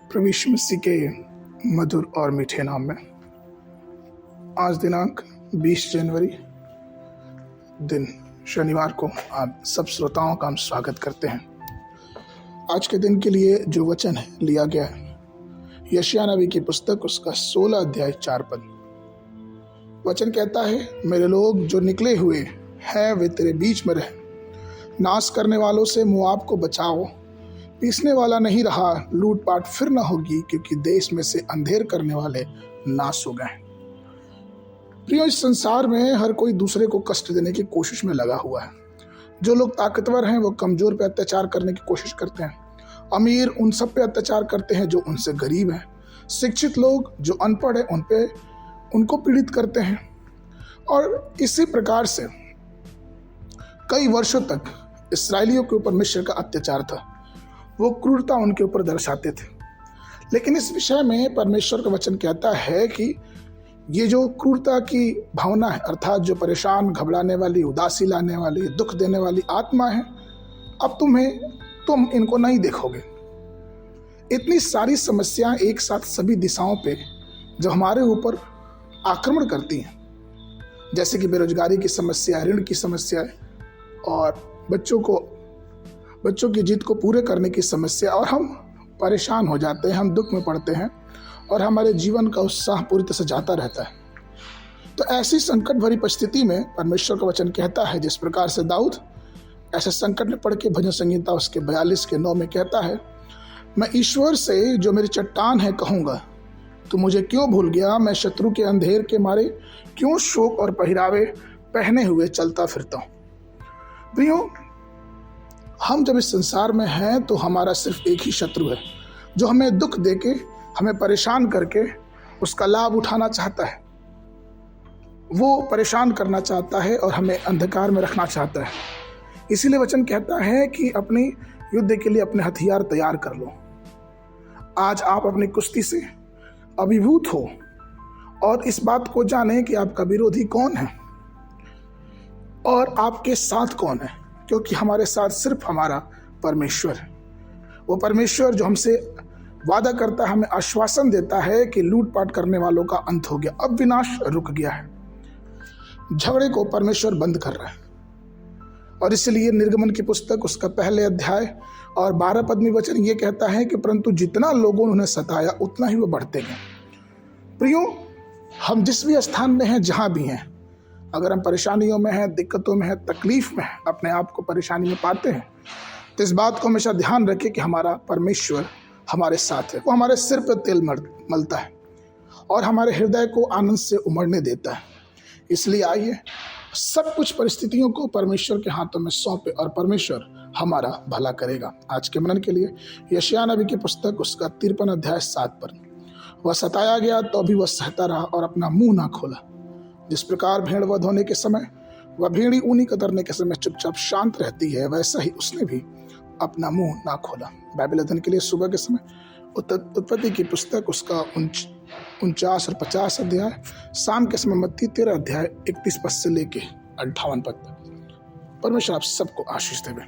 प्रभु यीशु मसीह के मधुर और मीठे नाम में आज दिनांक 20 जनवरी दिन शनिवार को आप सब श्रोताओं का हम स्वागत करते हैं। आज के दिन के लिए जो वचन है लिया गया है यशायाह नबी की पुस्तक उसका 16 अध्याय 4 पद। वचन कहता है, मेरे लोग जो निकले हुए हैं वे तेरे बीच में रहे, नाश करने वालों से मोआब को बचाओ, पीसने वाला नहीं रहा, लूटपाट फिर न होगी, क्योंकि देश में से अंधेर करने वाले नाश हो गए। प्रियो, इस संसार में हर कोई दूसरे को कष्ट देने की कोशिश में लगा हुआ है। जो लोग ताकतवर हैं वो कमजोर पे अत्याचार करने की कोशिश करते हैं, अमीर उन सब पे अत्याचार करते हैं जो उनसे गरीब हैं, शिक्षित लोग जो अनपढ़ हैं उनको पीड़ित करते हैं। और इसी प्रकार से कई वर्षों तक इस्राएलियों के ऊपर मिस्र का अत्याचार था, वो क्रूरता उनके ऊपर दर्शाते थे। लेकिन इस विषय में परमेश्वर का वचन कहता है कि ये जो क्रूरता की भावना है, अर्थात जो परेशान, घबराने वाली, उदासी लाने वाली, दुख देने वाली आत्मा है, अब तुम इनको नहीं देखोगे। इतनी सारी समस्याएं एक साथ सभी दिशाओं पे जो हमारे ऊपर आक्रमण करती हैं, जैसे कि बेरोजगारी की समस्या, ऋण की समस्या और बच्चों की जिद को पूरे करने की समस्या, और हम परेशान हो जाते हैं, हम दुख में पड़ते हैं और हमारे जीवन का उत्साह पूरी तरह से जाता रहता है। तो ऐसी संकट भरी परिस्थिति में परमेश्वर का वचन कहता है, जिस प्रकार से दाऊद ऐसे संकट में पड़ के भजन संहिता उसके 42 के 9 में कहता है, मैं ईश्वर से जो मेरी चट्टान है कहूँगा, तू मुझे क्यों भूल गया, मैं शत्रु के अंधेर के मारे क्यों शोक और पहिरावे पहने हुए चलता फिरता हूँ। प्रियो, हम जब इस संसार में हैं तो हमारा सिर्फ एक ही शत्रु है जो हमें दुख देके, हमें परेशान करके उसका लाभ उठाना चाहता है। वो परेशान करना चाहता है और हमें अंधकार में रखना चाहता है। इसीलिए वचन कहता है कि अपनी युद्ध के लिए अपने हथियार तैयार कर लो। आज आप अपनी कुश्ती से अभिभूत हो और इस बात को जानें कि आपका विरोधी कौन है और आपके साथ कौन है, क्योंकि हमारे साथ सिर्फ हमारा परमेश्वर है। वो परमेश्वर जो हमसे वादा करता है, हमें आश्वासन देता है कि लूटपाट करने वालों का अंत हो गया, अब विनाश रुक गया है। झगड़े को परमेश्वर बंद कर रहा है। और इसलिए निर्गमन की पुस्तक उसका 1 अध्याय और 12 पद में वचन ये कहता है कि परंतु जितना लोगों ने उन्हें सताया उतना ही वो बढ़ते गए। प्रियो, हम जिस भी स्थान में हैं, जहां भी हैं, अगर हम परेशानियों में हैं, दिक्कतों में हैं, तकलीफ में हैं, अपने आप को परेशानी में पाते हैं, तो इस बात को हमेशा ध्यान रखें कि हमारा परमेश्वर हमारे साथ है। वो हमारे सिर पर तेल मलता है और हमारे हृदय को आनंद से उमड़ने देता है। इसलिए आइए सब कुछ परिस्थितियों को परमेश्वर के हाथों में सौंपे और परमेश्वर हमारा भला करेगा। आज के मनन के लिए यशायाह नबी की पुस्तक उसका 53 अध्याय 7 पर, वह सताया गया तो भी वह सहता रहा और अपना मुंह ना खोला। जिस प्रकार भेड़ वध होने के समय वह भेड़ी ऊनी कतरने के समय चुपचाप शांत रहती है, वैसा ही उसने भी अपना मुंह ना खोला। बाइबल अध्ययन के लिए सुबह के समय उत्पत्ति की पुस्तक उसका 49 और 50 अध्याय, शाम के समय मत्ती 13 अध्याय 31 पद से लेके 58 पद। परमेश्वर आप सबको आशीष देवे।